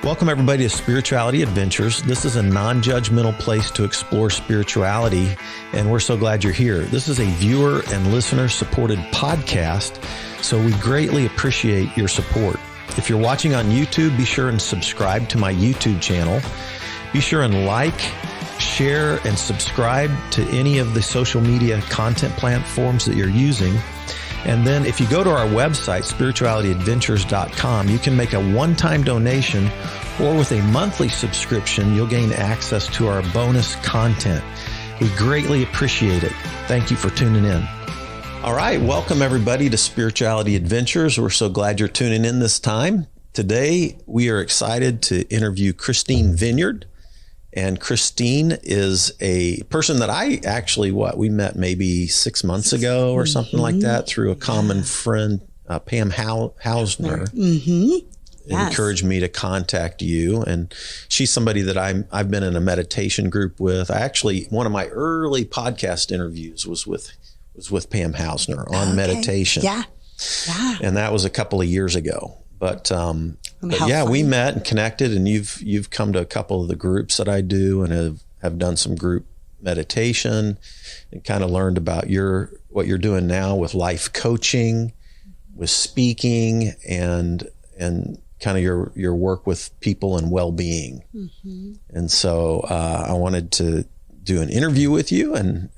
Welcome, everybody, to Spirituality Adventures. This is a non-judgmental place to explore spirituality, and we're so glad you're here. This is a viewer and listener-supported podcast, so we greatly appreciate your support. If you're watching on YouTube, be sure and subscribe to my YouTube channel. Be sure and like, share, and subscribe to any of the social media content platforms that you're using. And then if you go to our website, spiritualityadventures.com, you can make a one-time donation, or with a monthly subscription, you'll gain access to our bonus content. We greatly appreciate it. Thank you for tuning in. All right. Welcome, everybody, to Spirituality Adventures. We're so glad you're tuning in this time. Today, we are excited to interview Kristine Vineyard. And Kristine is a person that I actually, we met maybe 6 months ago or something like that through a common friend, Pam Hausner. Encouraged me to contact you. And she's somebody that I've been in a meditation group with. One of my early podcast interviews was with Pam Hausner on meditation. Yeah. And that was a couple of years ago. But yeah, we met and connected, and you've come to a couple of the groups that I do, and have done some group meditation, and kind of learned about what you're doing now with life coaching, with speaking, and kind of your work with people and well-being. And so I wanted to do an interview with you and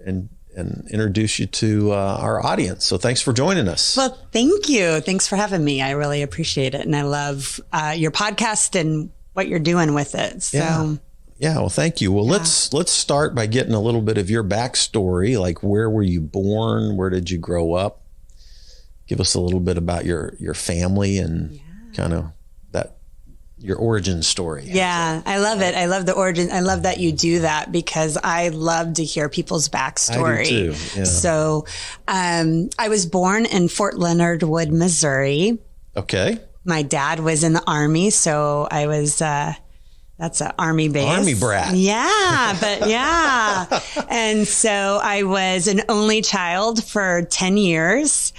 introduce you to our audience. So thanks for joining us. Well, thank you. Thanks for having me. I really appreciate it. And I love your podcast and what you're doing with it. So yeah. Well, thank you. Well, let's start by getting a little bit of your backstory. Like, where were you born? Where did you grow up? Give us a little bit about your family and kind of your origin story. Yeah, I love it. I love the origin. I love that you do that, because I love to hear people's backstory. I do too. Yeah. So I was born in Fort Leonard Wood, Missouri. Okay. My dad was in the Army, so I was, that's an Army base. Army brat. Yeah, but yeah. And so I was an only child for 10 years,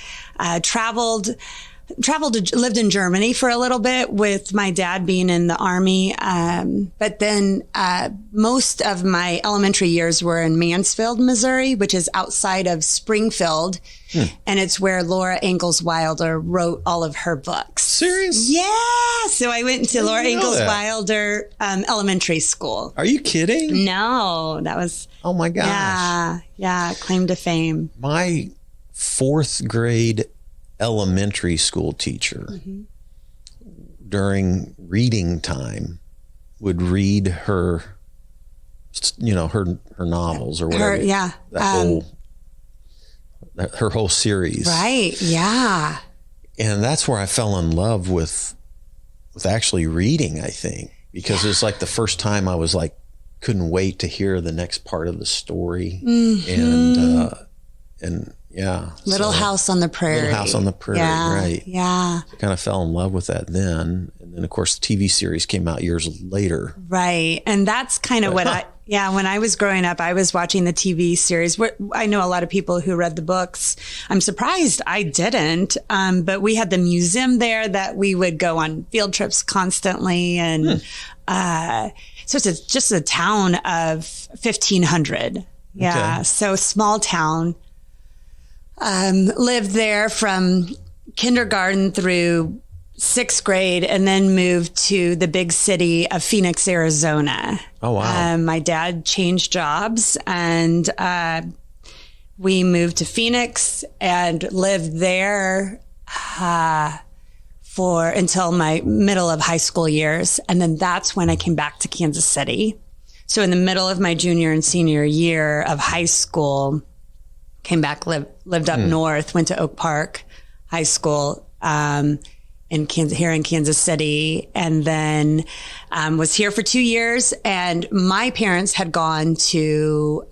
lived in Germany for a little bit with my dad being in the Army. But then most of my elementary years were in Mansfield, Missouri, which is outside of Springfield. And it's where Laura Ingalls Wilder wrote all of her books. Serious? Yeah. So I went to Laura Ingalls Wilder elementary school. Are you kidding? No, that was... Oh my gosh. Yeah. Claim to fame. My fourth grade elementary school teacher during reading time would read her novels or whatever. Her whole series. Right. Yeah. And that's where I fell in love with actually reading, I think, because it was like the first time I was like, couldn't wait to hear the next part of the story. And yeah. Little House on the Prairie. Little House on the Prairie, right. Yeah. I kind of fell in love with that then. And then, of course, the TV series came out years later. Right. And that's kind of when I was growing up, I was watching the TV series. I know a lot of people who read the books. I'm surprised I didn't. But we had the museum there that we would go on field trips constantly. And so it's just a town of 1,500. Yeah. Okay. So small town. Lived there from kindergarten through 6th grade, and then moved to the big city of Phoenix, Arizona. Oh, wow. My dad changed jobs, and we moved to Phoenix and lived there until my middle of high school years. And then that's when I came back to Kansas City. So in the middle of my junior and senior year of high school, came back, lived up north, went to Oak Park High School in Kansas City, and then was here for 2 years. And my parents had gone to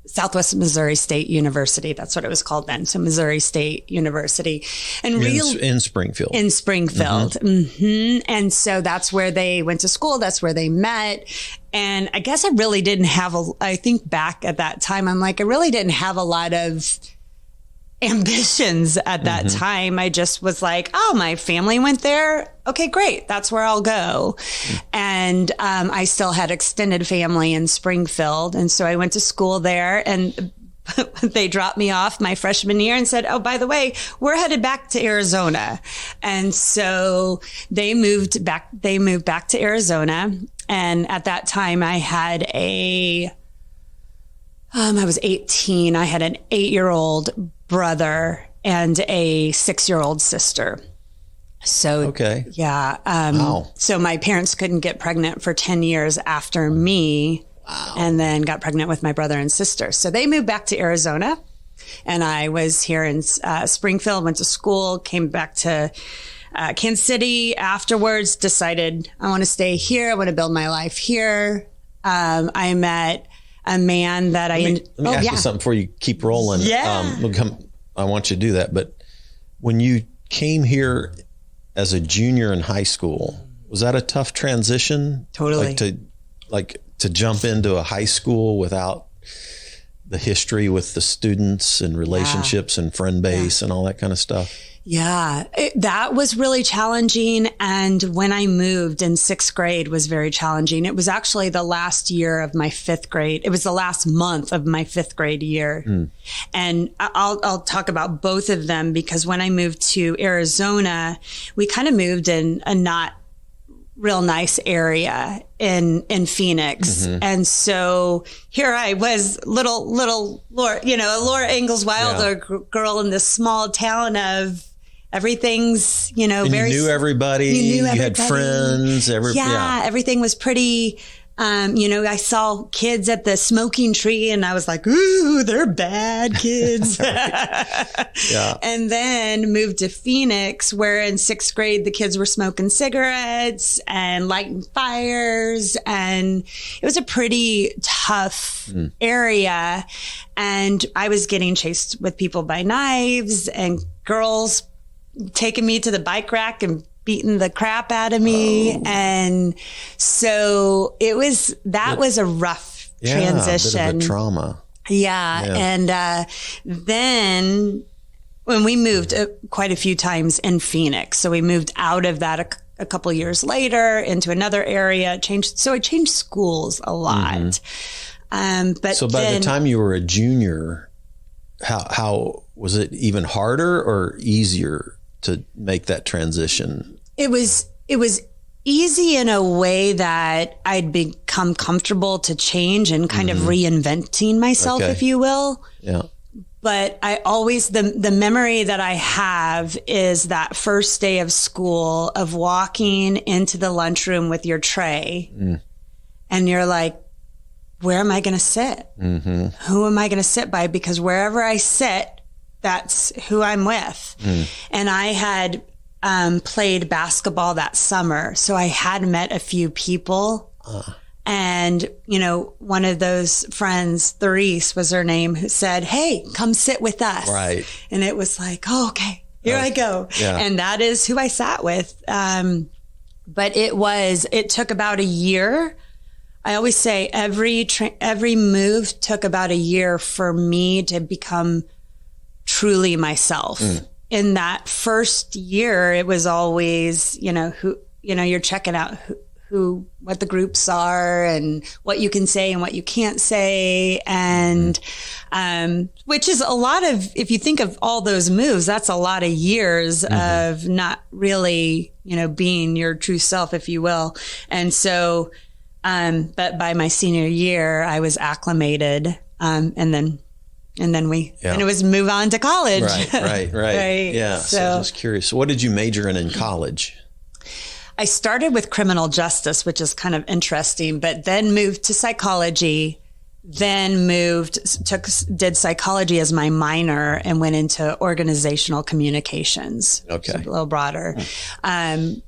Southwest Missouri State University. That's what it was called then. So Missouri State University. And in Springfield. In Springfield. And so that's where they went to school. That's where they met. And I guess I really didn't have I think back at that time, I'm like, I really didn't have a lot of ambitions at that time. I just was like, oh, my family went there. Okay, great. That's where I'll go. And I still had extended family in Springfield. And so I went to school there, and they dropped me off my freshman year and said, oh, by the way, we're headed back to Arizona. And so they moved back to Arizona. And at that time I had I was 18. I had an 8-year-old brother and a 6-year-old sister. So, okay. Yeah. Wow. So my parents couldn't get pregnant for 10 years after me. Wow. And then got pregnant with my brother and sister. So they moved back to Arizona, and I was here in Springfield, went to school, came back to Kansas City afterwards, decided I want to stay here. I want to build my life here. I met a man that let me ask you something before you keep rolling. Yeah. I want you to do that. But when you came here as a junior in high school, was that a tough transition? Totally. To jump into a high school without the history with the students and relationships and friend base and all that kind of stuff? Yeah, that was really challenging. And when I moved in 6th grade was very challenging. It was actually the last year of my 5th grade. It was the last month of my 5th grade year. And I'll talk about both of them, because when I moved to Arizona, we kind of moved in a not real nice area in Phoenix. And so here I was, little Laura, Laura Ingalls Wilder girl in this small town of everything's, and very. You knew everybody. You had friends. Everything was pretty. I saw kids at the smoking tree, and I was like, ooh, they're bad kids. And then moved to Phoenix, where in 6th grade, the kids were smoking cigarettes and lighting fires. And it was a pretty tough area. And I was getting chased with people by knives, and girls taking me to the bike rack and beating the crap out of me. And so was a rough transition. A bit of a trauma. And then when we moved quite a few times in Phoenix, so we moved out of that a couple years later into another area, so I changed schools a lot. But so by the time you were a junior, how was it even harder or easier to make that transition? It was easy in a way that I'd become comfortable to change and kind of reinventing myself, if you will. Yeah. But I always, the memory that I have is that first day of school of walking into the lunchroom with your tray and you're like, where am I going to sit? Who am I going to sit by? Because wherever I sit, that's who I'm with. And I had played basketball that summer. So I had met a few people. And, one of those friends, Therese was her name, who said, hey, come sit with us. Right. And it was like, oh, okay, here I go. Yeah. And that is who I sat with. But it took about a year. I always say every move took about a year for me to become truly myself. In that first year, it was always, you're checking out what the groups are and what you can say and what you can't say. And, which is a lot of, if you think of all those moves, that's a lot of years of not really, being your true self, if you will. And so, but by my senior year, I was acclimated. And then it was move on to college. Right. Yeah. So just curious. So what did you major in college? I started with criminal justice, which is kind of interesting, but then moved to psychology, then did psychology as my minor and went into organizational communications. Okay. So a little broader.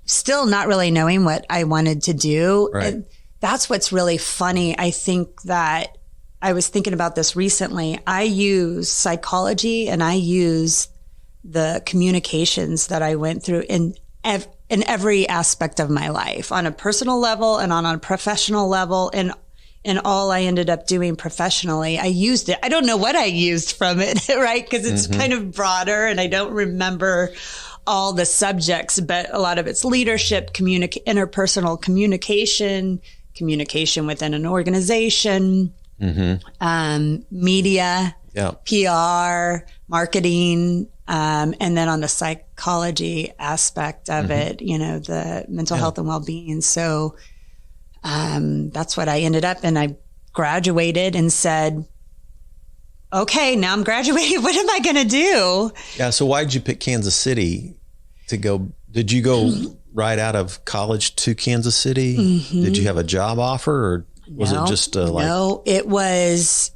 Still not really knowing what I wanted to do. Right. And that's what's really funny. I think that I was thinking about this recently. I use psychology and I use the communications that I went through in every aspect of my life, on a personal level and on a professional level, and and all I ended up doing professionally, I used it. I don't know what I used from it, right? Because it's kind of broader and I don't remember all the subjects, but a lot of it's leadership, interpersonal communication, communication within an organization, media, PR, marketing, and then on the psychology aspect of it, the mental health and well-being. So that's what I ended up, and I graduated and said, okay, now I'm graduating. What am I going to do? Yeah. So why did you pick Kansas City to go? Did you go right out of college to Kansas City? Did you have a job offer, or was it just No, it was,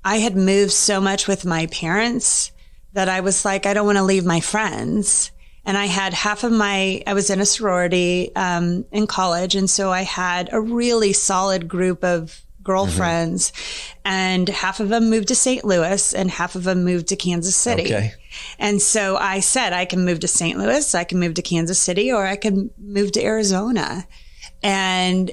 I had moved so much with my parents that I was like, I don't want to leave my friends. And I had I was in a sorority in college. And so I had a really solid group of girlfriends, and half of them moved to St. Louis and half of them moved to Kansas City. Okay. And so I said, I can move to St. Louis, I can move to Kansas City, or I can move to Arizona. And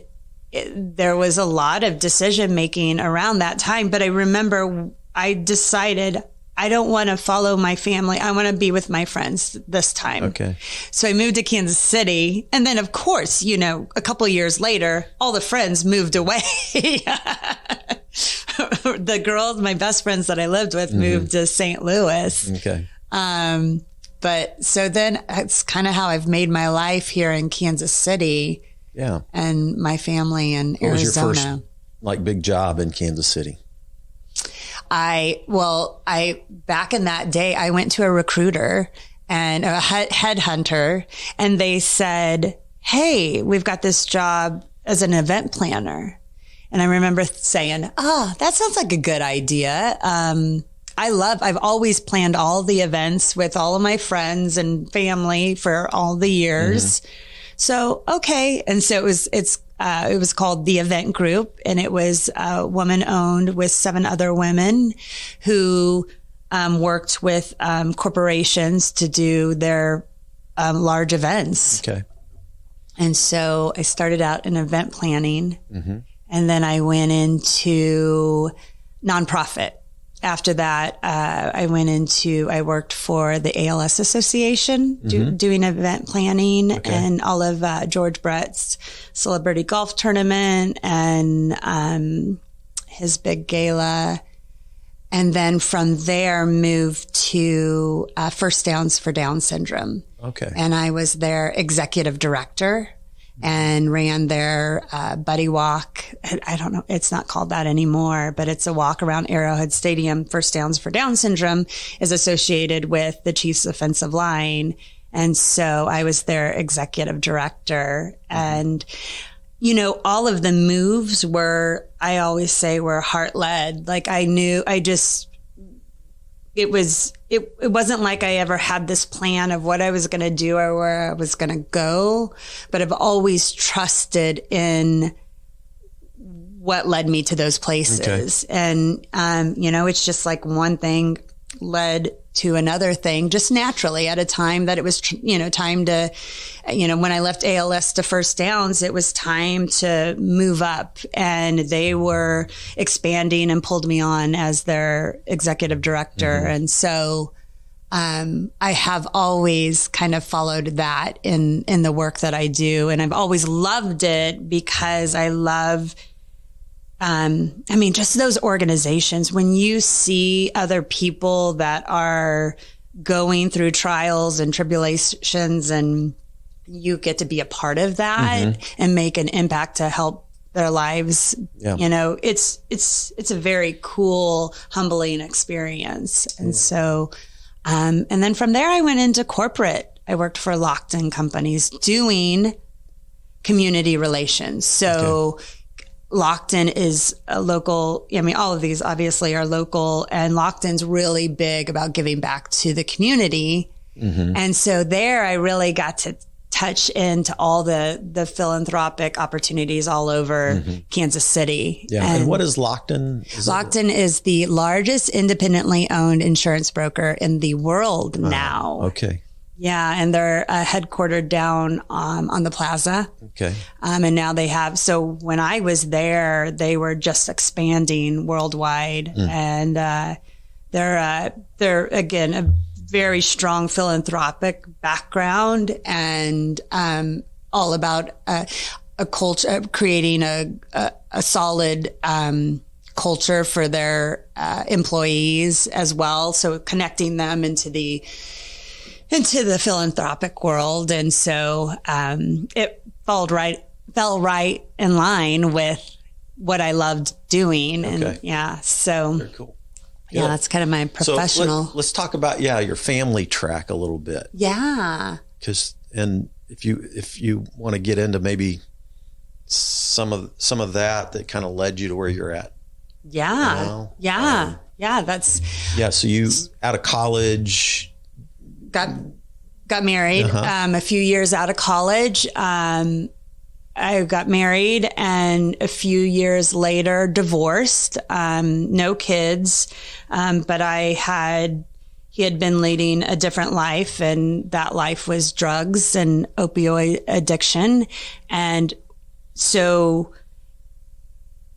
there was a lot of decision making around that time. But I remember I decided I don't want to follow my family. I want to be with my friends this time. Okay. So I moved to Kansas City. And then, of course, a couple of years later, all the friends moved away. The girls, my best friends that I lived with, moved to St. Louis. Okay. But so then it's kind of how I've made my life here in Kansas City. Yeah. And my family in Arizona. What was your first, big job in Kansas City? Back in that day, I went to a recruiter and a headhunter, and they said, hey, we've got this job as an event planner. And I remember saying, that sounds like a good idea. I've always planned all the events with all of my friends and family for all the years. So, okay. And so it was called the Event Group, and it was woman owned with 7 other women who worked with corporations to do their large events. Okay. And so I started out in event planning, and then I went into nonprofit. After that, I worked for the ALS Association, doing event planning and all of George Brett's celebrity golf tournament and his big gala. And then from there moved to First Downs for Down syndrome. Okay. And I was their executive director and ran their buddy walk. I don't know, it's not called that anymore, but it's a walk around Arrowhead Stadium. First Downs for Down syndrome is associated with the Chiefs offensive line. And so I was their executive director. And, all of the moves I always say were heart led. It wasn't like I ever had this plan of what I was going to do or where I was going to go, but I've always trusted in what led me to those places. Okay. And, it's just like one thing led to another thing just naturally at a time that it was, time to, when I left ALS to First Downs, it was time to move up, and they were expanding and pulled me on as their executive director. And so, I have always kind of followed that in the work that I do. And I've always loved it because I love, just those organizations, when you see other people that are going through trials and tribulations and you get to be a part of that and make an impact to help their lives. Yeah. It's a very cool, humbling experience. And so, and then from there I went into corporate. I worked for Lockton Companies doing community relations. So Lockton is a local, all of these obviously are local, and Lockton's really big about giving back to the community. And so there I really got to touch into all the philanthropic opportunities all over Kansas City. Yeah. And what is Lockton? Lockton is the largest independently owned insurance broker in the world now. Okay. Yeah, and they're headquartered down on the plaza. Okay. And now they have, so when I was there, they were just expanding worldwide. And they're again, a very strong philanthropic background, and all about a culture, creating a solid culture for their employees as well. So connecting them into the philanthropic world. And so it fell right in line with what I loved doing. And so very cool. Yeah, that's kind of my professional. So let's talk about, your family track a little bit. Yeah. And if you want to get into maybe some of that kind of led you to where you're at. Yeah. You know? So you out of college, got married, a few years out of college. I got married, and a few years later divorced, no kids. But he had been leading a different life, and that life was drugs and opioid addiction. And so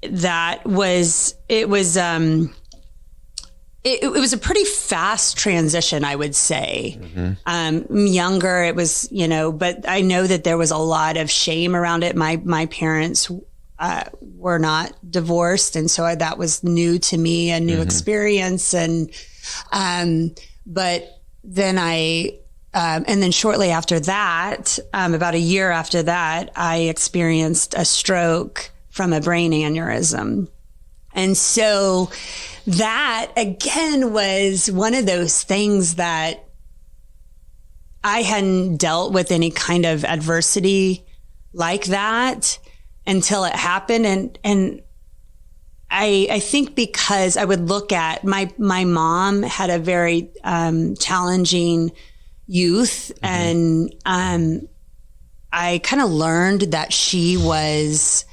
it was a pretty fast transition, I would say. Younger, it was, but I know that there was a lot of shame around it. My parents were not divorced. And so that was new to me, a new experience. And, but then and then shortly after that, about a year after that, I experienced a stroke from a brain aneurysm. And so that again was one of those things that I hadn't dealt with any kind of adversity like that until it happened. And I think because I would look at my mom had a very challenging youth, and I kind of learned that she was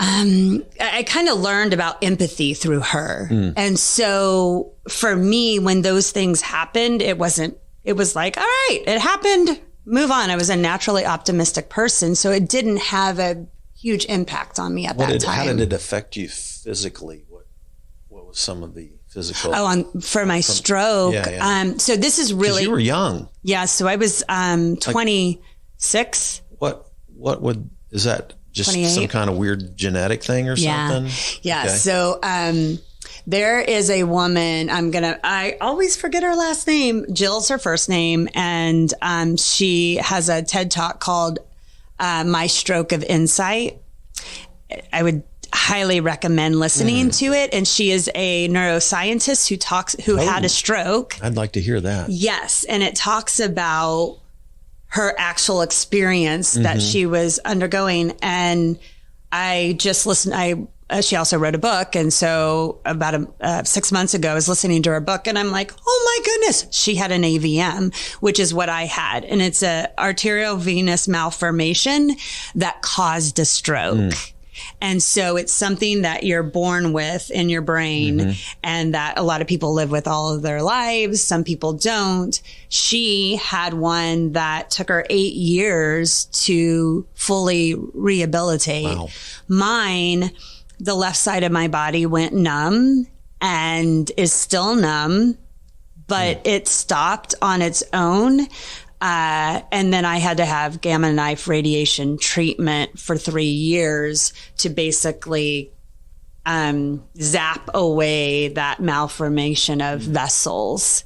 I kind of learned about empathy through her. And so for me, when those things happened, it was like, all right, it happened, move on. I was a naturally optimistic person. So it didn't have a huge impact on me at that time. How did it affect you physically? What was some of the physical? For my stroke. Yeah. So this is really, you were young. Yeah. So I was 26. Is that just 28. Some kind of weird genetic thing or something? Yeah. Okay. So, there is a woman, I always forget her last name. Jill's her first name. And, she has a TED Talk called, My Stroke of Insight. I would highly recommend listening to it. And she is a neuroscientist who had a stroke. I'd like to hear that. Yes. And it talks about her actual experience that she was undergoing. And I just listened. She also wrote a book. And so about 6 months ago, I was listening to her book, and I'm like, oh my goodness, she had an AVM, which is what I had. And it's a arterial venous malformation that caused a stroke. And so it's something that you're born with in your brain, and that a lot of people live with all of their lives. Some people don't. She had one that took her 8 years to fully rehabilitate. Wow. Mine, the left side of my body went numb and is still numb, but it stopped on its own. And then I had to have gamma knife radiation treatment for 3 years to basically zap away that malformation of vessels.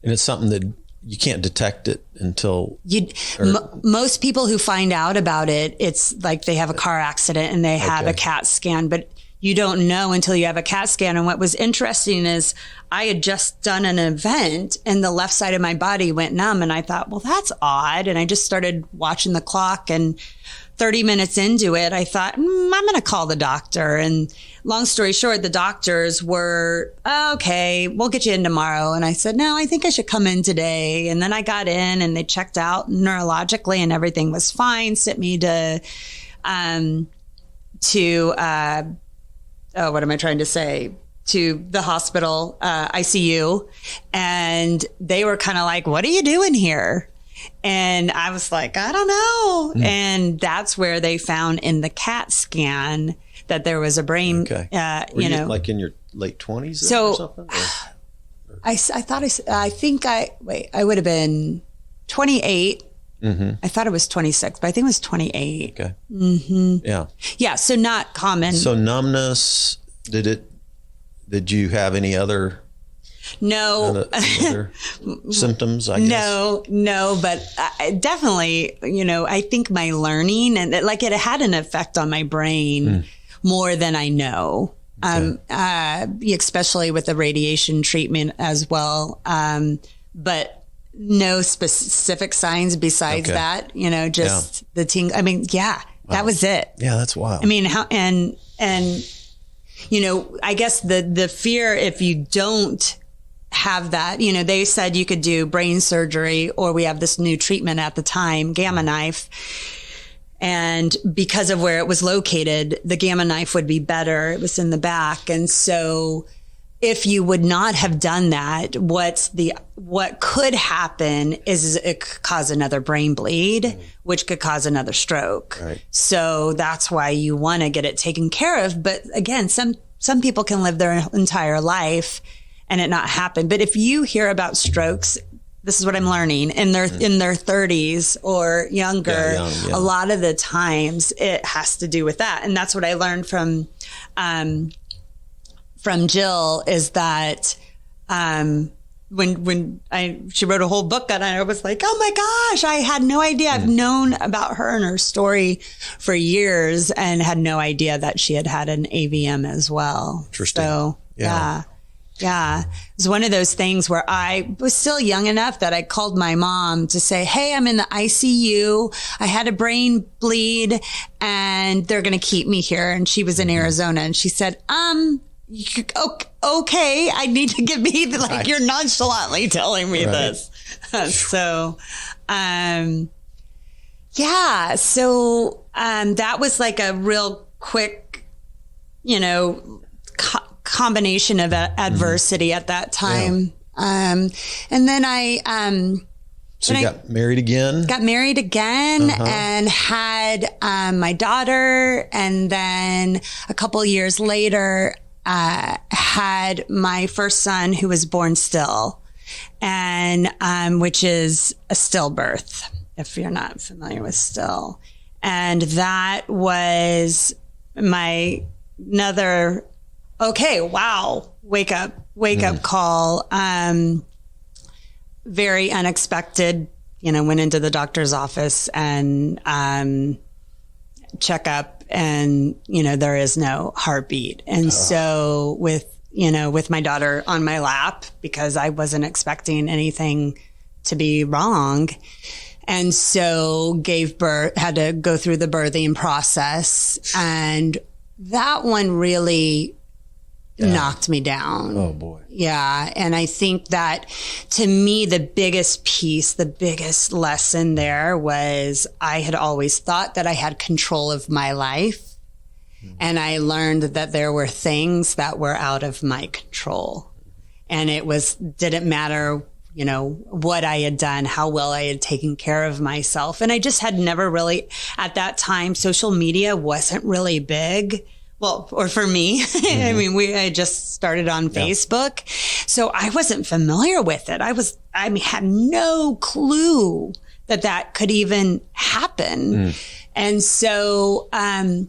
And it's something that you can't detect it until most people who find out about it, it's like they have a car accident and they have a CAT scan, but you don't know until you have a CAT scan. And what was interesting is I had just done an event and the left side of my body went numb. And I thought, well, that's odd. And I just started watching the clock, and 30 minutes into it, I thought, I'm going to call the doctor. And long story short, the doctors were, okay, we'll get you in tomorrow. And I said, no, I think I should come in today. And then I got in and they checked out neurologically and everything was fine. Sent me to what am I trying to say? to the hospital, ICU, and they were kind of like, what are you doing here? And I was like, I don't know. And that's where they found in the CAT scan that there was a brain, you know, like in your late 20s so, or something? I would have been 28. I thought it was 26, but I think it was 28. Okay. Yeah. Yeah. So not common. So numbness, did you have any other? No. Other symptoms, I guess? No, but definitely, you know, I think my learning and it had an effect on my brain more than I know. Especially with the radiation treatment as well. But no specific signs besides that, you know, just the ting. I mean, that was it. Yeah, that's wild. I mean, and you know, I guess the fear if you don't have that, you know, they said you could do brain surgery or we have this new treatment at the time, gamma knife. And because of where it was located, the gamma knife would be better. It was in the back. And so if you would not have done that, what could happen is it could cause another brain bleed, which could cause another stroke. Right. So that's why you want to get it taken care of. But again, some people can live their entire life and it not happen. But if you hear about strokes, this is what I'm learning in their 30s or younger, a lot of the times it has to do with that. And that's what I learned from Jill is that, when she wrote a whole book on it, I was like, oh my gosh, I had no idea. I've known about her and her story for years and had no idea that she had an AVM as well. Interesting. So, yeah. It was one of those things where I was still young enough that I called my mom to say, hey, I'm in the ICU. I had a brain bleed and they're going to keep me here. And she was in Arizona and she said, okay, I need to get me, you're nonchalantly telling me this. So, that was like a real quick, you know, combination of adversity at that time. And then so you got married again? Got married again and had my daughter. And then a couple years later, had my first son who was born still, and which is a stillbirth, if you're not familiar with still. And that was another wake up call. Very unexpected, you know, went into the doctor's office and checkup, and, you know, there is no heartbeat. And so with my daughter on my lap, because I wasn't expecting anything to be wrong. And so gave birth, had to go through the birthing process. And that one really knocked me down. Oh boy. Yeah. And I think that to me, the biggest lesson there was I had always thought that I had control of my life. And I learned that there were things that were out of my control. And didn't matter, you know, what I had done, how well I had taken care of myself. And I just had never really, at that time, social media wasn't really big. Well, or for me, I mean, I just started on Facebook, so I wasn't familiar with it. I had no clue that could even happen. And so, I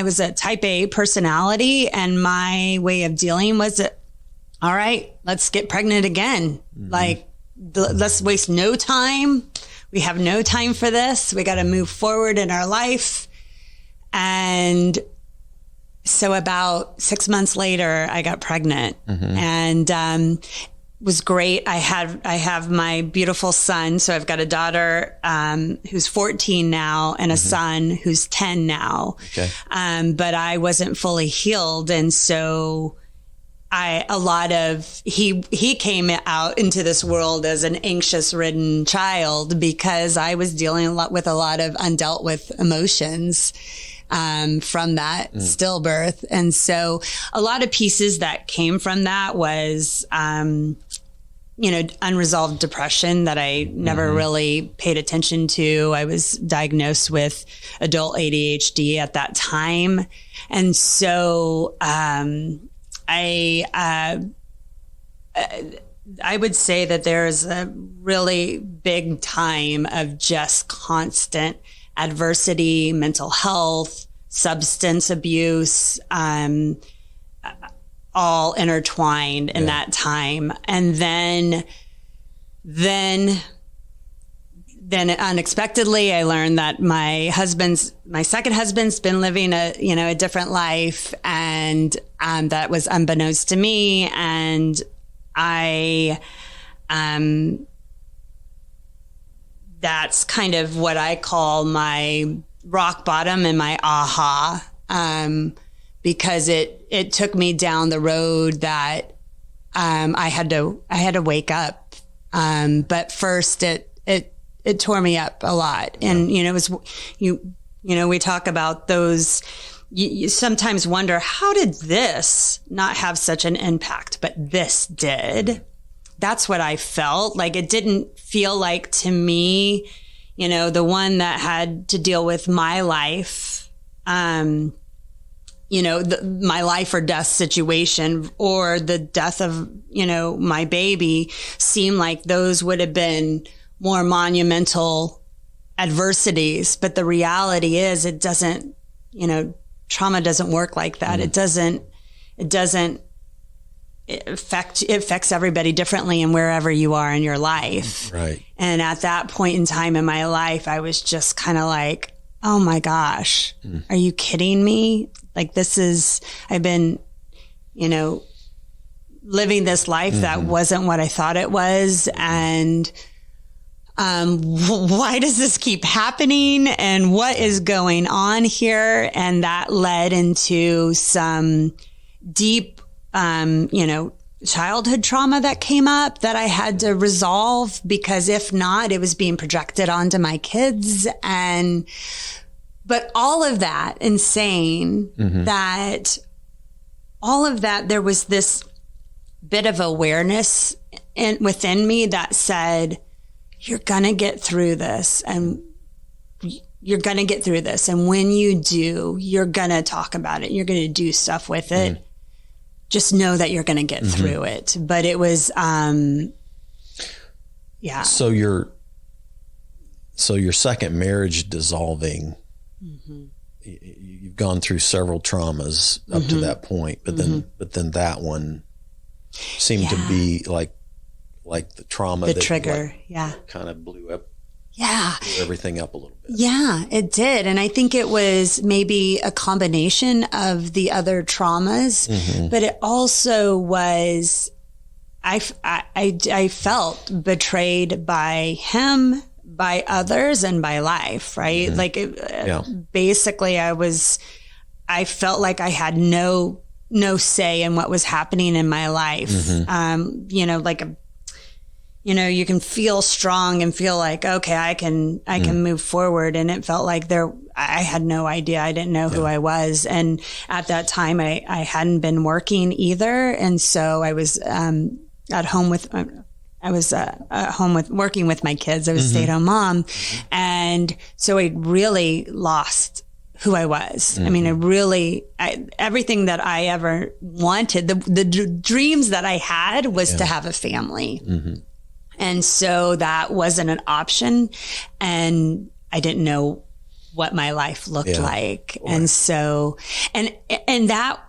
was a type A personality, and my way of dealing was, all right, let's get pregnant again. Let's waste no time. We have no time for this. We got to move forward in our life. And so about 6 months later, I got pregnant, and was great. I have my beautiful son. So I've got a daughter who's 14 now and a son who's 10 now. Okay. But I wasn't fully healed, and so he came out into this world as an anxious-ridden child because I was dealing with a lot of undealt with emotions. from that stillbirth. And so a lot of pieces that came from that was, unresolved depression that I never really paid attention to. I was diagnosed with adult ADHD at that time. And so, I would say that there's a really big time of just constant adversity, mental health, substance abuse, all intertwined in that time. And then unexpectedly, I learned that my second husband's been living a different life, and that was unbeknownst to me. And that's kind of what I call my rock bottom and my aha, because it took me down the road that I had to wake up. But first, it tore me up a lot, and it was we talk about those. You sometimes wonder, how did this not have such an impact, but this did? That's what I felt. Like, it didn't feel like, to me, the one that had to deal with my life, my life or death situation, or the death of, my baby, seemed like those would have been more monumental adversities. But the reality is, it doesn't, trauma doesn't work like that. It affects everybody differently and wherever you are in your life. Right. And at that point in time in my life, I was just kind of like, oh my gosh, are you kidding me? Like, I've been, living this life that wasn't what I thought it was. And why does this keep happening, and what is going on here? And that led into some deep, childhood trauma that came up that I had to resolve, because if not, it was being projected onto my kids. But all of that, that all of that, there was this bit of awareness within me that said, you're going to get through this, and you're going to get through this. And when you do, you're going to talk about it. You're going to do stuff with it. Just know that you're going to get through it. But it was, yeah. So your second marriage dissolving, you've gone through several traumas up to that point, but then that one seemed to be like the trauma, the that trigger, kind of blew everything up a little bit. Yeah, it did. And I think it was maybe a combination of the other traumas, but it also was, I felt betrayed by him, by others, and by life, right? Like, basically I felt like I had no say in what was happening in my life. You can feel strong and feel like, okay, I can move forward. And it felt like I had no idea. I didn't know who I was. And at that time I hadn't been working either. And so I was, at home working with my kids. I was a stay-at-home mom. And so I really lost who I was. I mean, everything that I ever wanted, the dreams that I had was to have a family. And so that wasn't an option, and I didn't know what my life looked like. Right. And so, and that,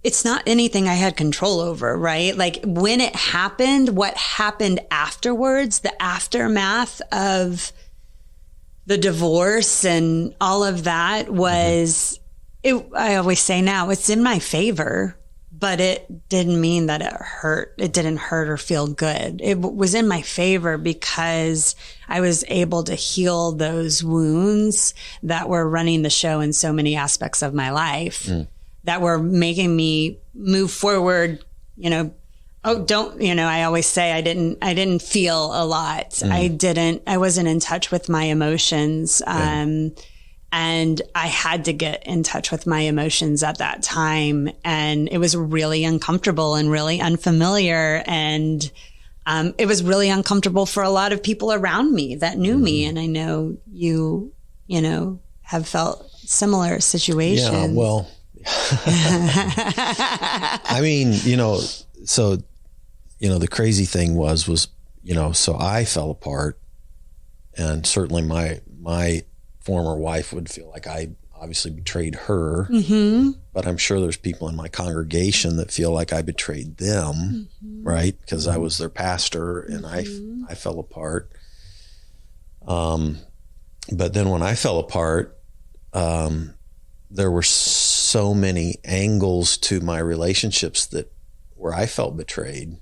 it's not anything I had control over, right? Like, when it happened, what happened afterwards, the aftermath of the divorce and all of that was, I always say now, it's in my favor, but it didn't mean that it hurt. It didn't hurt or feel good. It was in my favor because I was able to heal those wounds that were running the show in so many aspects of my life that were making me move forward. I always say I didn't feel a lot. I wasn't in touch with my emotions. And I had to get in touch with my emotions at that time. And it was really uncomfortable and really unfamiliar. And it was really uncomfortable for a lot of people around me that knew me. And I know you have felt similar situations. Yeah, well, I mean, so, the crazy thing was, so I fell apart, and certainly my former wife would feel like I obviously betrayed her, but I'm sure there's people in my congregation that feel like I betrayed them, right? Because I was their pastor and I fell apart. But then when I fell apart, there were so many angles to my relationships where I felt betrayed,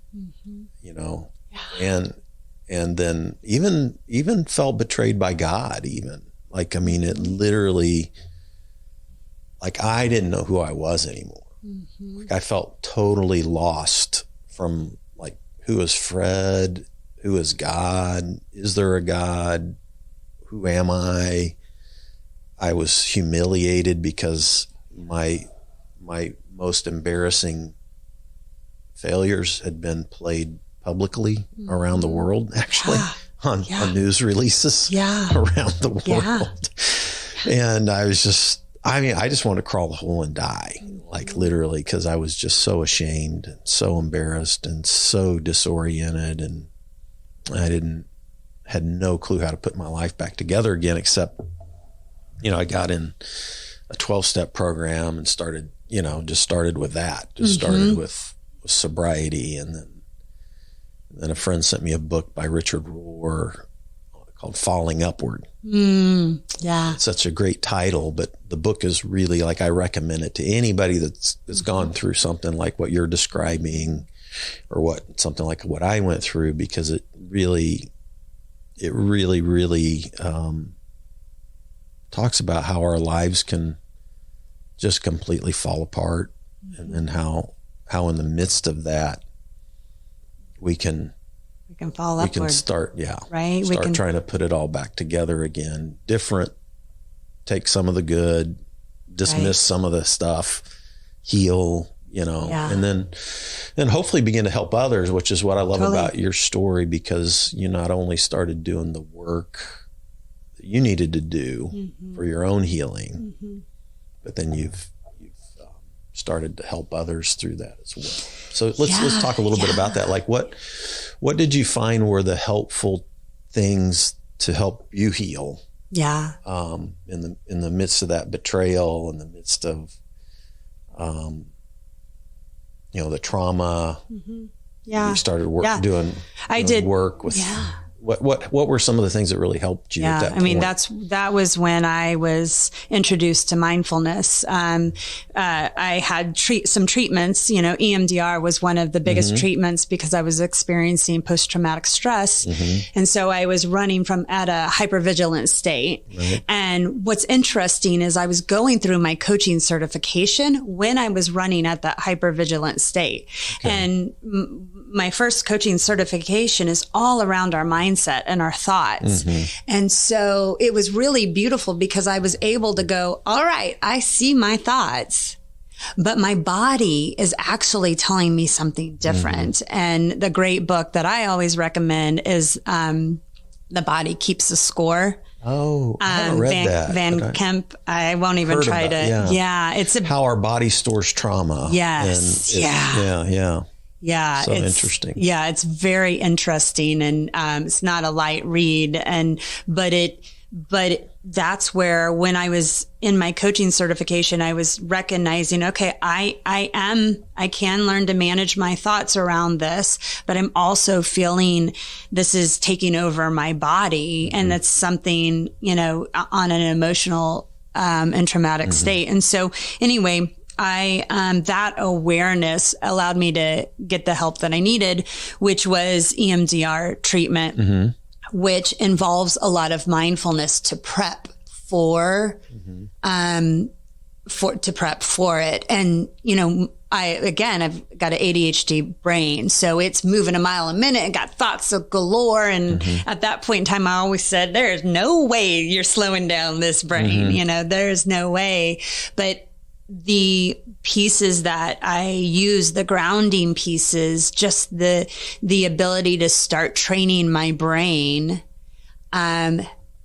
and then even felt betrayed by God, even. Like, I mean, it literally, like, I didn't know who I was anymore. Like, I felt totally lost from, like, who is Fred? Who is God? Is there a God? Who am I? I was humiliated because my most embarrassing failures had been played publicly around the world, actually. On news releases around the world. And I was I just wanted to crawl the hole and die, like literally, because I was just so ashamed and so embarrassed and so disoriented. And I had no clue how to put my life back together again, except, I got in a 12-step program and started with that, started with sobriety. And then a friend sent me a book by Richard Rohr called Falling Upward. It's such a great title, but the book is really, like, I recommend it to anybody that's gone through something like what you're describing, or something like what I went through, because it really talks about how our lives can just completely fall apart, and then how in the midst of that, we can fall upward. We can start trying to put it all back together again. Take some of the good, dismiss some of the stuff, heal, and then hopefully begin to help others, which is what I love about your story, because you not only started doing the work that you needed to do for your own healing, but then you've started to help others through that as well. So let's talk a little bit about that. Like, what did you find were the helpful things to help you heal? In the midst of that betrayal, in the midst of the trauma. You started doing work with. What were some of the things that really helped you at that point? I mean, that was when I was introduced to mindfulness. I had some treatments, EMDR was one of the biggest treatments because I was experiencing post-traumatic stress. And so I was running at a hypervigilant state. Right. And what's interesting is I was going through my coaching certification when I was running at that hypervigilant state. Okay. And my first coaching certification is all around our mindset and our thoughts. And so it was really beautiful because I was able to go, all right, I see my thoughts, but my body is actually telling me something different. And the great book that I always recommend is The Body Keeps a Score. Oh, I haven't read that. Van Kemp. I won't even try to. It's how our body stores trauma. Yes. Yeah. So interesting. Yeah. It's very interesting. And, it's not a light read. But that's where, when I was in my coaching certification, I was recognizing, okay, I can learn to manage my thoughts around this, but I'm also feeling this is taking over my body. And that's something, on an emotional, and traumatic state. And so anyway, that awareness allowed me to get the help that I needed, which was EMDR treatment, which involves a lot of mindfulness to prep for it. And, I've got an ADHD brain, so it's moving a mile a minute and got thoughts of galore. And at that point in time, I always said, there's no way you're slowing down this brain. You know, there's no way. But the pieces that I use, the grounding pieces, just the ability to start training my brain.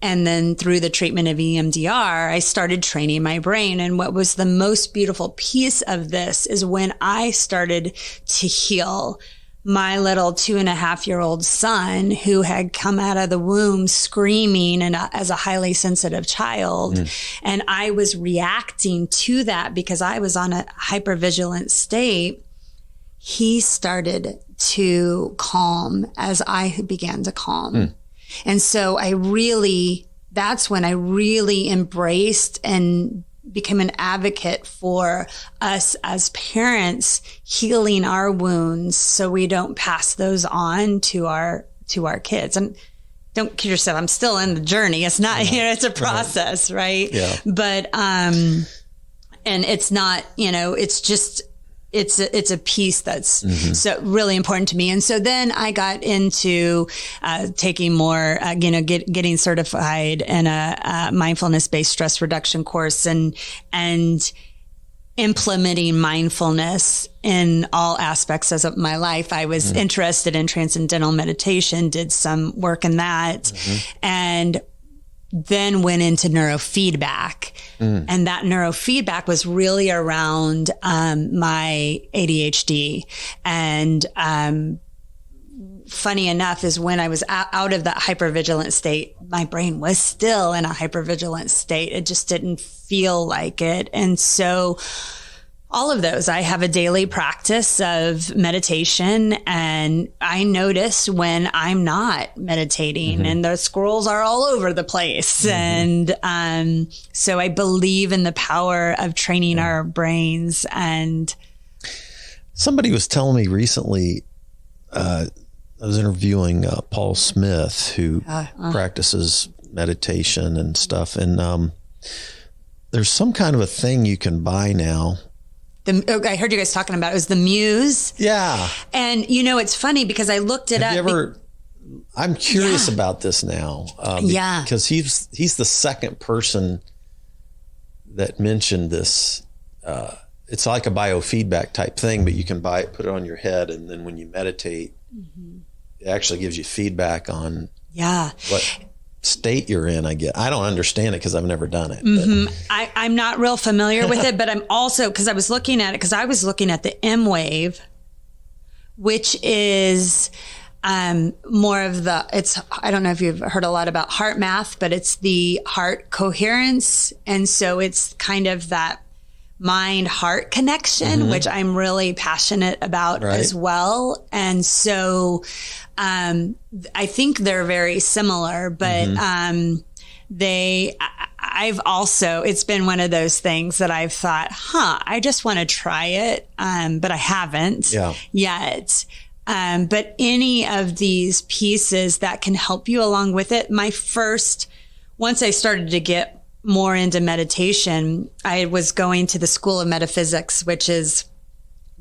And then through the treatment of EMDR, I started training my brain. And what was the most beautiful piece of this is when I started to heal my little 2.5-year-old son who had come out of the womb screaming and as a highly sensitive child. And I was reacting to that because I was on a hypervigilant state. He started to calm as I began to calm. And so that's when I really embraced and became an advocate for us as parents healing our wounds so we don't pass those on to our kids. And don't kid yourself, I'm still in the journey. It's not, it's a process, right? Yeah. But, and it's not, it's just, it's a piece that's so really important to me. And so then I got into taking more, getting certified in a mindfulness-based stress reduction course and implementing mindfulness in all aspects of my life. I was interested in transcendental meditation, did some work in that, and then went into neurofeedback. And that neurofeedback was really around my ADHD. And funny enough is when I was out of that hypervigilant state, my brain was still in a hypervigilant state. It just didn't feel like it. And so all of those, I have a daily practice of meditation, and I notice when I'm not meditating and the squirrels are all over the place. And so I believe in the power of training our brains. And somebody was telling me recently, I was interviewing Paul Smith, who practices meditation and stuff. And there's some kind of a thing you can buy now. I heard you guys talking about it. It was the Muse. Yeah. And it's funny because I looked it up. I'm curious about this now. Because he's the second person that mentioned this. It's like a biofeedback type thing, but you can buy it, put it on your head, and then when you meditate, it actually gives you feedback on what state you're in. I don't understand it because I've never done it. I'm not real familiar with it, but I'm also, because I was looking at the M wave, which is more of I don't know if you've heard a lot about heart math, but it's the heart coherence. And so it's kind of that mind-heart connection, which I'm really passionate about as well. And so I think they're very similar, but it's been one of those things that I've thought, I just want to try it, but I haven't yet. But any of these pieces that can help you along with it, once I started to get more into meditation, I was going to the School of Metaphysics, which is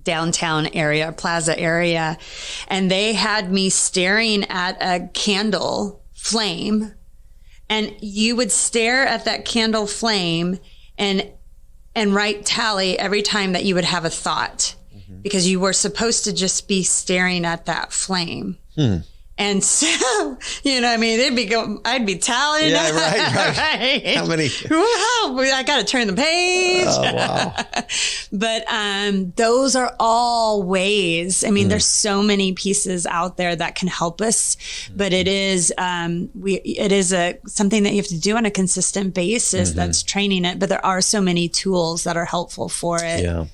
downtown area, plaza area. And they had me staring at a candle flame, and you would stare at that candle flame and write tally every time that you would have a thought, because you were supposed to just be staring at that flame. And so, I'd be tallying. Yeah, right. How many? Wow, I got to turn the page. Oh, wow. But those are all ways. There's so many pieces out there that can help us, but it is something that you have to do on a consistent basis. That's training it. But there are so many tools that are helpful for it. Yeah.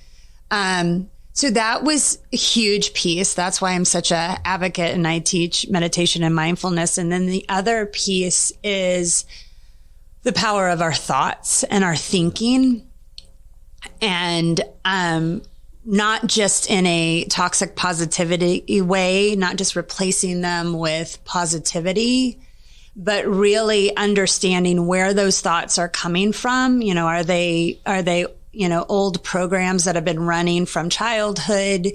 So that was a huge piece. That's why I'm such an advocate, and I teach meditation and mindfulness. And then the other piece is the power of our thoughts and our thinking, and not just in a toxic positivity way, not just replacing them with positivity, but really understanding where those thoughts are coming from. Are they old programs that have been running from childhood,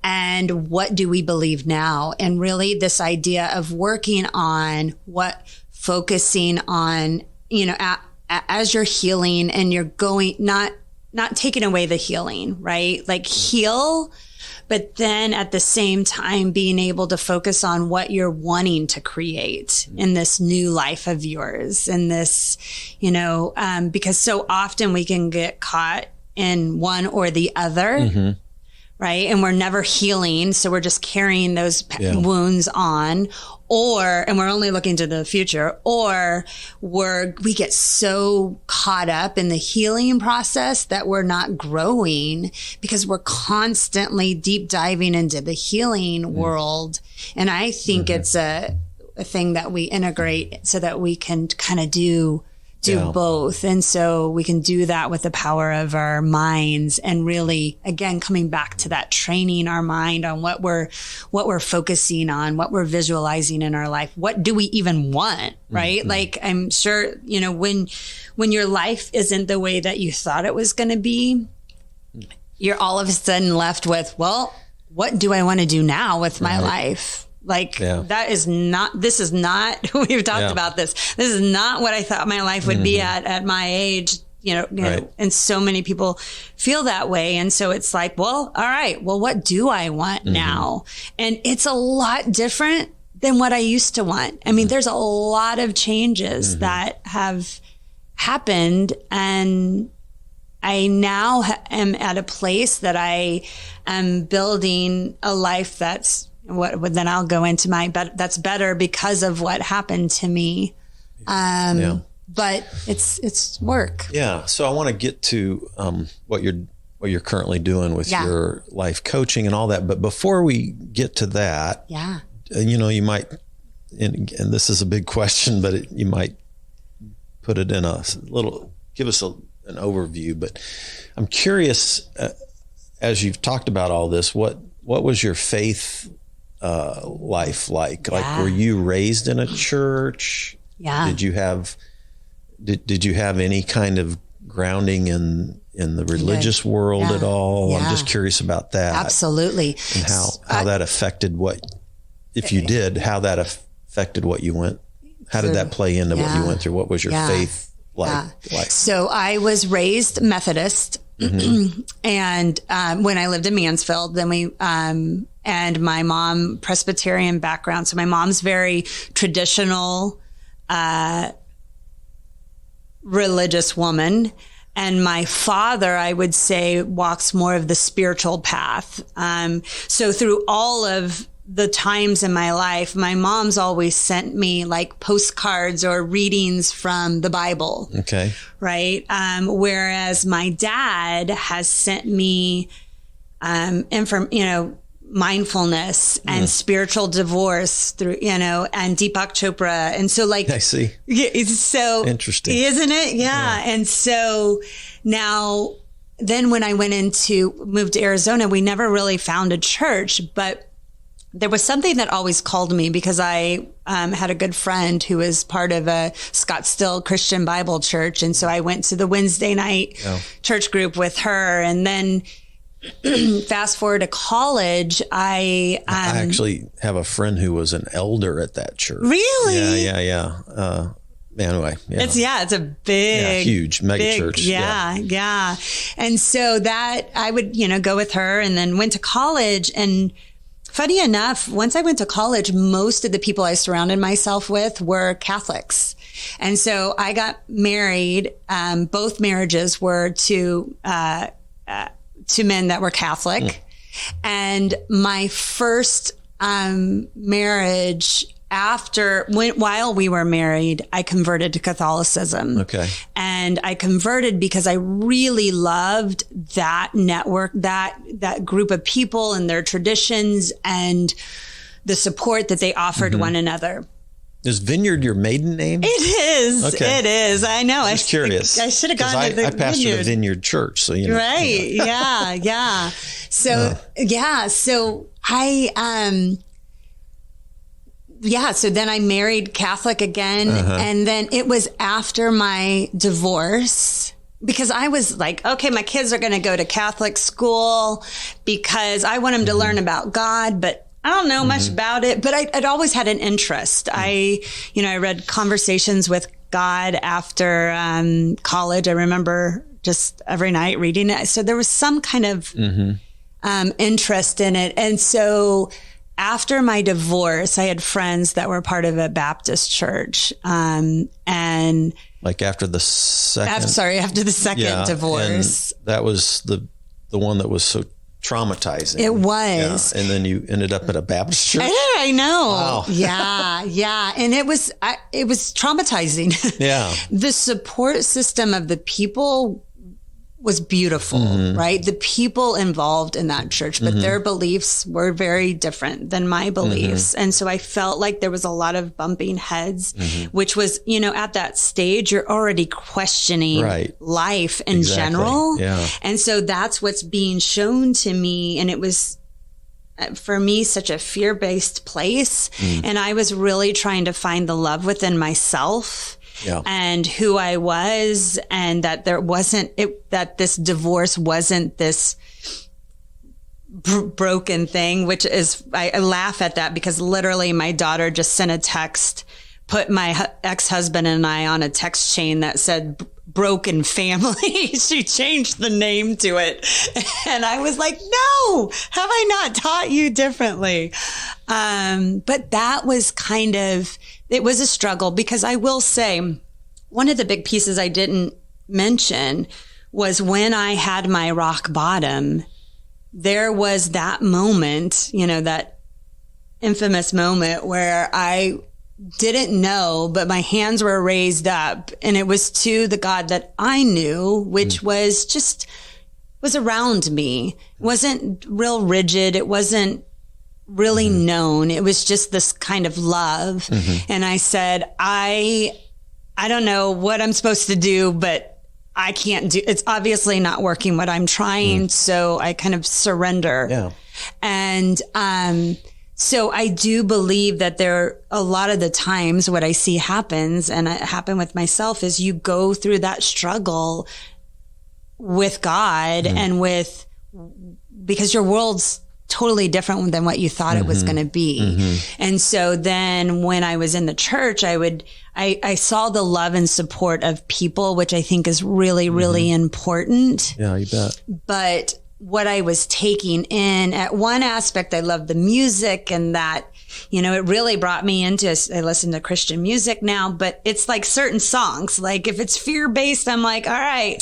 and what do we believe now? And really this idea of working on focusing on, as you're healing and you're going, not taking away the healing, right? Like heal, but then at the same time being able to focus on what you're wanting to create in this new life of yours. And this, because so often we can get caught in one or the other, right? And we're never healing. So we're just carrying those wounds on, and we're only looking to the future, or we get so caught up in the healing process that we're not growing because we're constantly deep diving into the healing world. And I think it's a thing that we integrate so that we can kind of do both. And so we can do that with the power of our minds, and really, again, coming back to that, training our mind on what we're focusing on, what we're visualizing in our life. What do we even want? Right? Like, I'm sure, when your life isn't the way that you thought it was going to be, you're all of a sudden left with, well, what do I want to do now with my life? Like this is not, we've talked about this. This is not what I thought my life would be at my age, and so many people feel that way. And so it's like, well, all right, well, what do I want now? And it's a lot different than what I used to want. I mean, there's a lot of changes that have happened, and I now am at a place that I am building a life that's, then I'll go into that's better because of what happened to me. But it's work. Yeah. So I want to get to what you're currently doing with your life coaching and all that. But before we get to that, you might, and this is a big question, but you might put it in give us an overview. But I'm curious, as you've talked about all this, what was your faith life like? Like, were you raised in a church? Did you have any kind of grounding in the religious world at all? I'm just curious about that. Absolutely. And how that affected if you did, how that affected what you went. How did that play into what you went through? What was your faith like? So I was raised Methodist. And when I lived in Mansfield, then and my mom, Presbyterian background. So my mom's very traditional, religious woman. And my father, I would say, walks more of the spiritual path. So through all of the times in my life, my mom's always sent me like postcards or readings from the Bible. Okay. Right. Whereas my dad has sent me, mindfulness and spiritual divorce through, and Deepak Chopra. And so I see. It's so interesting, isn't it? Yeah. And so now, then when I moved to Arizona, we never really found a church, but there was something that always called me because I had a good friend who was part of a Scottsdale Christian Bible church. And so I went to the Wednesday night church group with her. And then fast forward to college, I actually have a friend who was an elder at that church. Really? Yeah. Anyway, it's a big, huge mega church. Yeah. And so that I would, go with her, and then went to college. And funny enough, once I went to college, most of the people I surrounded myself with were Catholics. And so I got married. Both marriages were to men that were Catholic. And my first marriage, while we were married, I converted to Catholicism. Okay. And I converted because I really loved that network, that group of people and their traditions and the support that they offered one another. Is Vineyard your maiden name? It is. Okay. It is. I know. I'm just curious. I should have gone to the I pastored a Vineyard church, so you know. Right. Yeah. So so I so then I married Catholic again, and then it was after my divorce because I was like, okay, my kids are going to go to Catholic school because I want them to learn about God, but I don't know much about it, but I'd always had an interest. I read Conversations with God after college. I remember just every night reading it. So there was some kind of interest in it. And so after my divorce, I had friends that were part of a Baptist church. And like after the second divorce. And that was the one that was so traumatizing. It was. Yeah. And then you ended up at a Baptist church. I know. Wow. Yeah. And it was traumatizing. Yeah. The support system of the people was beautiful, right? The people involved in that church, but their beliefs were very different than my beliefs. And so I felt like there was a lot of bumping heads, which was, at that stage, you're already questioning life in general. Yeah. And so that's what's being shown to me. And it was, for me, such a fear-based place. And I was really trying to find the love within myself. Yeah. And who I was, and that that this divorce wasn't this broken thing, which is, I laugh at that because literally my daughter just sent a text, put my ex-husband and I on a text chain that said broken family. She changed the name to it. And I was like, no, have I not taught you differently? But that was it was a struggle, because I will say one of the big pieces I didn't mention was when I had my rock bottom, there was that moment, that infamous moment where I didn't know, but my hands were raised up, and it was to the God that I knew, which was around me. It wasn't real rigid. It wasn't really known. It was just this kind of love. And I said, I don't know what I'm supposed to do, but I can't do, it's obviously not working what I'm trying. So I kind of surrender. Yeah. And, so I do believe that a lot of the times what I see happens, and it happened with myself, is you go through that struggle with God and because your world's totally different than what you thought it was going to be. And so then when I was in the church, I saw the love and support of people, which I think is really, really important. Yeah, you bet. But what I was taking in, at one aspect, I loved the music, and that, it really brought me into, I listen to Christian music now, but it's like certain songs, like if it's fear-based, I'm like, all right,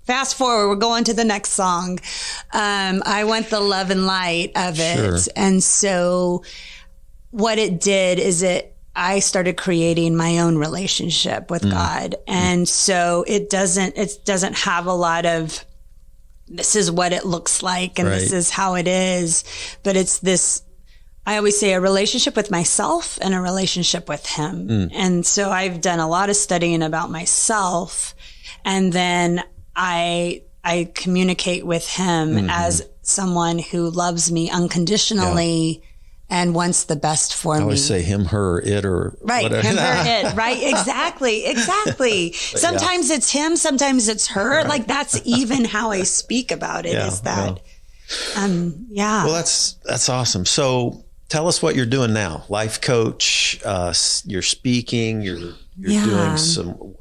fast forward, we're going to the next song. I want the love and light of it. Sure. And so what it did is I started creating my own relationship with God. And so it doesn't have a lot of, this is what it looks like and this is how it is. But it's this, I always say, a relationship with myself and a relationship with Him. And so I've done a lot of studying about myself, and then I communicate with Him as someone who loves me unconditionally and wants the best for me. I always say him, her, it, or whatever. Him, her, it, right? Exactly. Sometimes it's him, sometimes it's her. Right. Like that's even how I speak about it. Is that, Well, that's awesome. So tell us what you're doing now. Life coach, you're speaking, you're doing some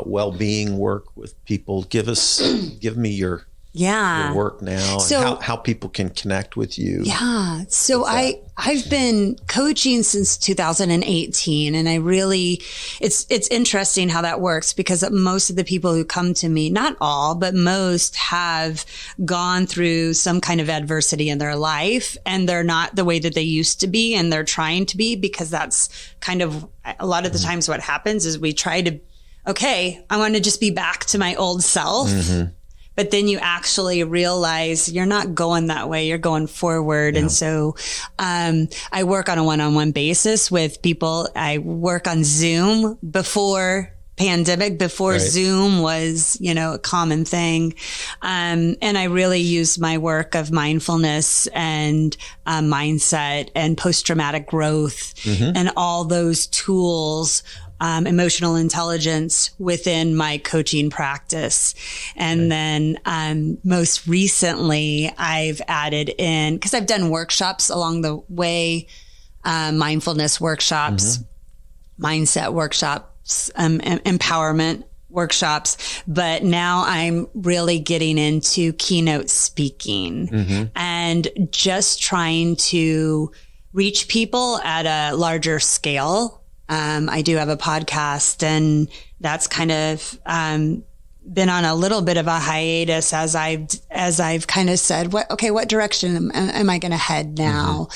well-being work with people. Give me your work now, and how people can connect with you. Yeah. So I've been coaching since 2018, and I really, it's interesting how that works, because most of the people who come to me, not all, but most, have gone through some kind of adversity in their life, and they're not the way that they used to be, and they're trying to be, because that's kind of a lot of the times what happens is we try to, okay, I want to just be back to my old self. But then you actually realize you're not going that way. You're going forward. Yeah. And so, I work on a one-on-one basis with people. I work on Zoom before pandemic, before Zoom was, a common thing. And I really used my work of mindfulness and mindset and post-traumatic growth and all those tools, emotional intelligence within my coaching practice. And then most recently, I've added in, because I've done workshops along the way, mindfulness workshops, mindset workshops, empowerment workshops, but now I'm really getting into keynote speaking and just trying to reach people at a larger scale. I do have a podcast, and that's kind of been on a little bit of a hiatus as I've kind of said, what direction am I going to head now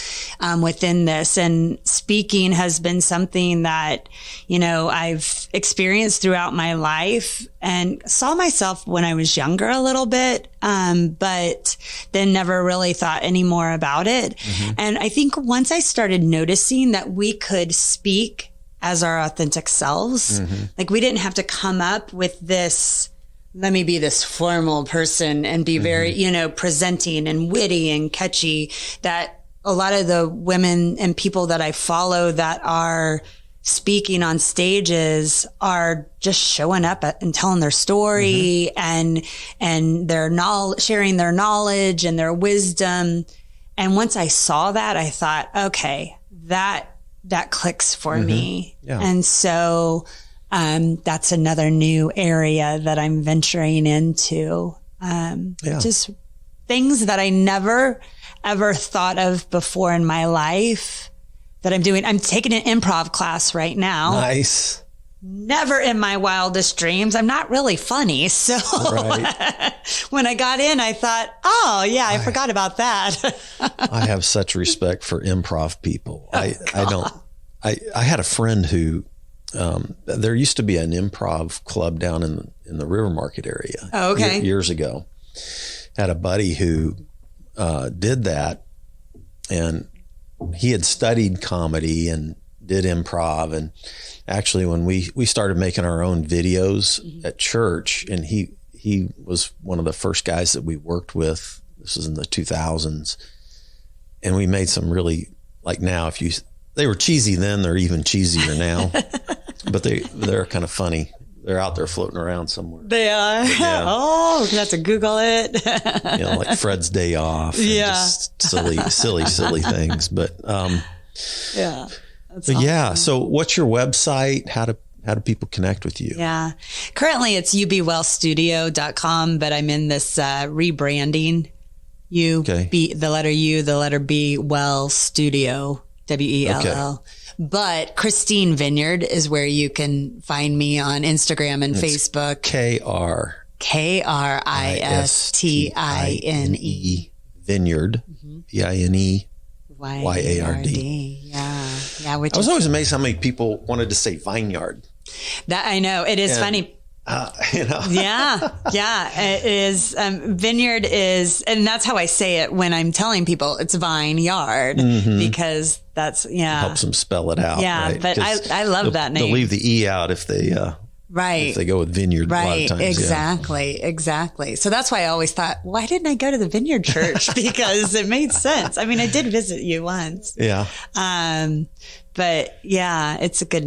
within this? And speaking has been something that, I've experienced throughout my life and saw myself when I was younger a little bit, but then never really thought any more about it. And I think once I started noticing that we could speak as our authentic selves, like we didn't have to come up with this, let me be this formal person and be very, presenting and witty and catchy, that a lot of the women and people that I follow that are speaking on stages are just showing up and telling their story and their knowledge, sharing their knowledge and their wisdom. And once I saw that, I thought, okay, that clicks for me. Yeah. And so, that's another new area that I'm venturing into. Just things that I never, ever thought of before in my life that I'm doing. I'm taking an improv class right now. Nice. Never in my wildest dreams. I'm not really funny. So when I got in, I thought, I forgot about that. I have such respect for improv people. I had a friend who, there used to be an improv club down in the River Market area. Oh, okay. Years ago. Had a buddy who did that, and he had studied comedy and did improv. And actually, when we started making our own videos at church, and he was one of the first guys that we worked with. This was in the 2000s, and we made some really, like, now they were cheesy then, they're even cheesier now. But they're kind of funny. They're out there floating around somewhere. They are. Yeah. Oh, you have to Google it. Like Fred's Day Off. And just silly things. But awesome. So what's your website? How do people connect with you? Yeah. Currently it's ubwellstudio.com, but I'm in this rebranding. The letter U, the letter B, Well Studio, WELL. Okay. But Kristine Vineyard is where you can find me on Instagram and Facebook. KRISTINE. Vineyard. VINEYARD. Yeah. I was always amazed how many people wanted to say vineyard. That I know. It is funny. Yeah, it is. Vineyard is, and that's how I say it when I'm telling people it's Vineyard, because that's, helps them spell it out. Yeah, right? But I love that name. They'll leave the E out if they, if they go with Vineyard. Right. A lot of times. Exactly. So that's why I always thought, why didn't I go to the Vineyard Church? Because it made sense. I mean, I did visit you once. Yeah. But yeah, it's a good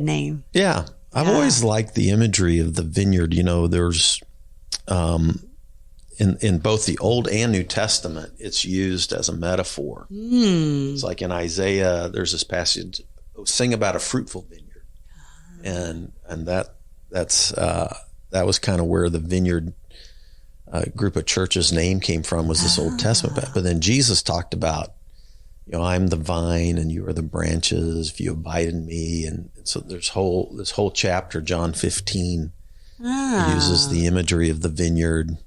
name. Yeah. I've always liked the imagery of the vineyard. There's, in both the Old and New Testament, it's used as a metaphor. It's like in Isaiah, there's this passage, sing about a fruitful vineyard. And that was kind of where the Vineyard group of churches name came from, was this Old Testament. But then Jesus talked about, I'm the vine and you are the branches, if you abide in me. And so this whole chapter, John 15, uses the imagery of the vineyard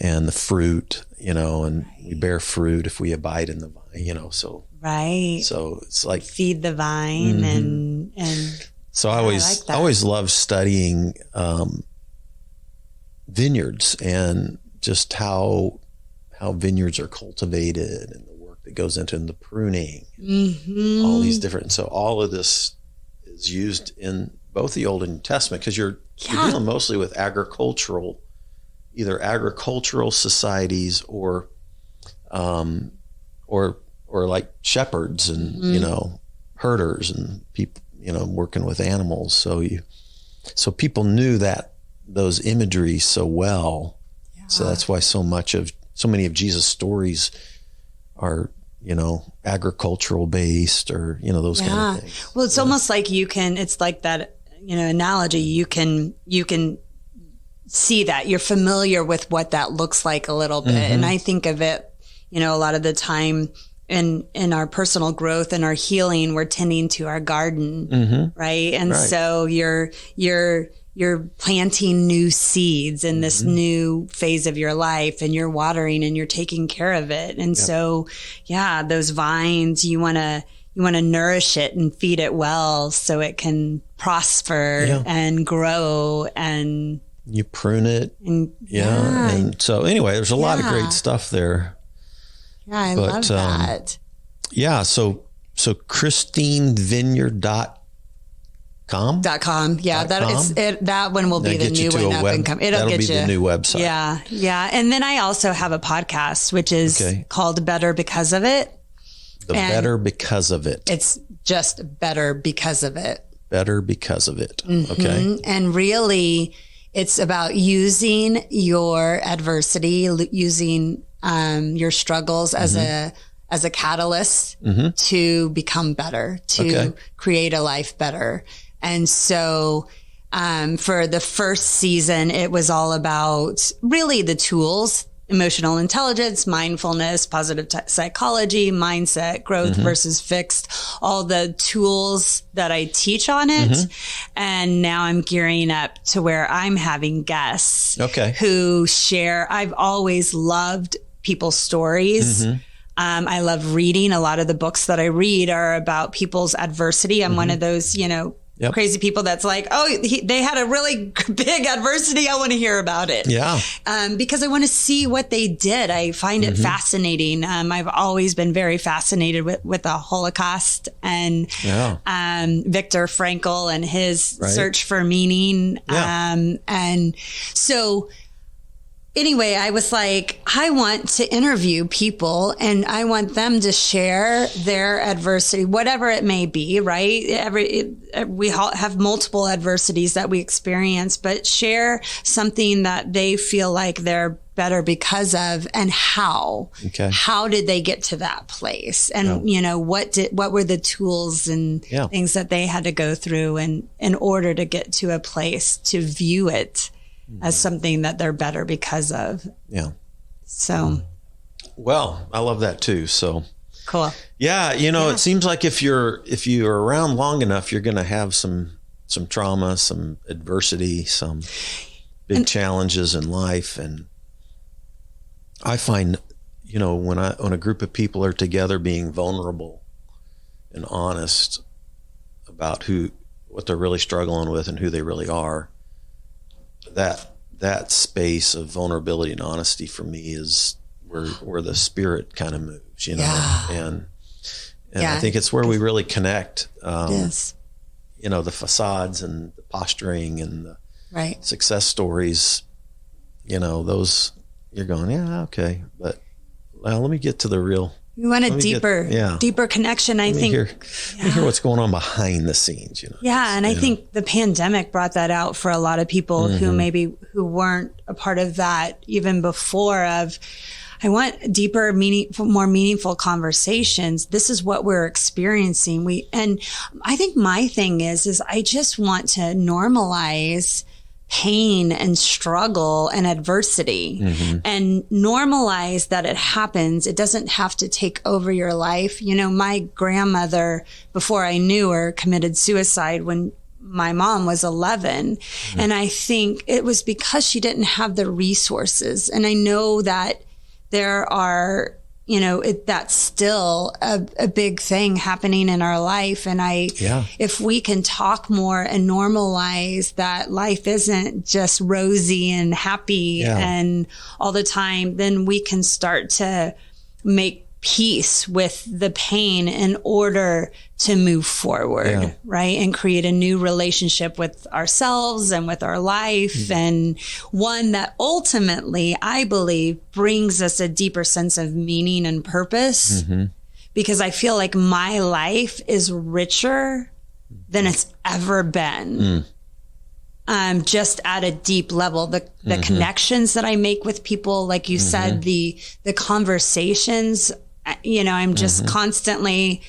and the fruit, and we bear fruit if we abide in the vine, so. Right. So it's like feed the vine and so I always love studying vineyards and just how vineyards are cultivated and that goes into the pruning, all these different. So all of this is used in both the Old and New Testament, because you're dealing mostly with either agricultural societies or like shepherds and, you know, herders and people, you know, working with animals. So people knew those imageries so well. Yeah. So that's why so many of Jesus' stories are, you know, agricultural based or, you know, those kind of things. Well, it's almost like it's like that, you know, analogy. You can see that you're familiar with what that looks like a little bit. And I think of it, you know, a lot of the time in our personal growth and our healing, we're tending to our garden, right? And so you're planting new seeds in this new phase of your life, and you're watering and you're taking care of it. And so, those vines, you want to nourish it and feed it well so it can prosper and grow, and you prune it. And and so anyway, there's a lot of great stuff there. Yeah, I love that. Yeah, so KristineVineyard.com. Yeah, that one will be the new one up and coming. It'll get you the new website. Yeah. And then I also have a podcast, which is called Better Because of It. Better Because of It. It's just Better Because of It. Better Because of It. Okay. And really, it's about using your adversity, using your struggles as a catalyst to become better, to create a life better. And so, for the first season, it was all about really the tools, emotional intelligence, mindfulness, positive psychology, mindset, growth versus fixed, all the tools that I teach on it. And now I'm gearing up to where I'm having guests who share. I've always loved people's stories. I love reading. A lot of the books that I read are about people's adversity. I'm one of those, you know, crazy people that's like, they had a really big adversity. I want to hear about it. Yeah. Because I want to see what they did. I find it fascinating. I've always been very fascinated with the Holocaust and Viktor Frankl and his search for meaning. And so anyway, I was like, I want to interview people and I want them to share their adversity, whatever it may be, right? We have multiple adversities that we experience, but share something that they feel like they're better because of, and how. How did they get to that place? And, you know, what were the tools and things that they had to go through in order to get to a place to view it as something that they're better because of. Yeah. So. Well, I love that too. So. Cool. Yeah. You know, it seems like if you're around long enough, you're going to have some trauma, some adversity, some big challenges in life. And I find, you know, when a group of people are together being vulnerable and honest about what they're really struggling with and who they really are, that space of vulnerability and honesty for me is where the spirit kind of moves, you know, and I think it's where we really connect. You know, the facades and the posturing and the success stories, you know, those you're going, okay, but let me get to the real. You want a deeper connection. I think. Let me hear what's going on behind the scenes, you know. Yeah. And I think the pandemic brought that out for a lot of people who weren't a part of that even before I want deeper, more meaningful conversations. This is what we're experiencing. And I think my thing is I just want to normalize pain and struggle and adversity and normalize that it happens. It doesn't have to take over your life. You know, my grandmother, before I knew her, committed suicide when my mom was 11. And I think it was because she didn't have the resources. And I know that there are, you know, that's still a big thing happening in our life. And if we can talk more and normalize that life isn't just rosy and happy and all the time, then we can start to make peace with the pain in order to move forward, right? And create a new relationship with ourselves and with our life, and one that ultimately, I believe, brings us a deeper sense of meaning and purpose, because I feel like my life is richer than it's ever been. Just at a deep level, the connections that I make with people, like you said, the conversations, I'm just constantly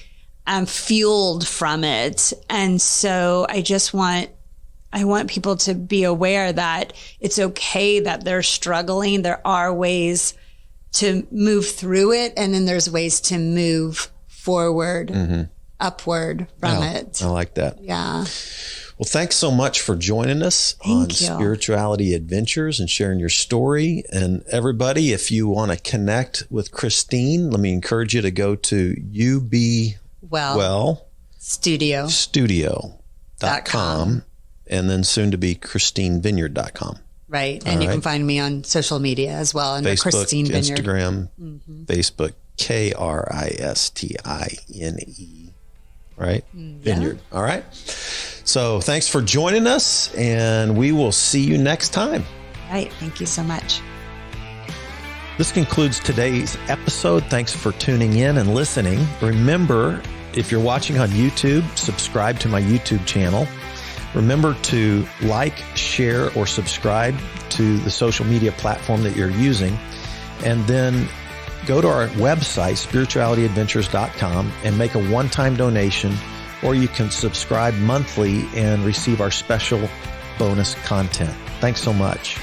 fueled from it. And so I want people to be aware that it's okay that they're struggling. There are ways to move through it. And then there's ways to move forward, upward from it. I like that. Yeah. Well, thanks so much for joining us on Spirituality Adventures and sharing your story. And everybody, if you want to connect with Kristine, let me encourage you to go to studio.com and then soon to be KristineVineyard.com. Right. And you can find me on social media as well. And Facebook, Kristine Vineyard. Instagram, Facebook, Kristine, right? Vineyard. All right. So thanks for joining us, and we will see you next time. Right. Thank you so much. This concludes today's episode. Thanks for tuning in and listening. Remember, if you're watching on YouTube, subscribe to my YouTube channel. Remember to like, share, or subscribe to the social media platform that you're using. And then go to our website, spiritualityadventures.com, and make a one-time donation, or you can subscribe monthly and receive our special bonus content. Thanks so much.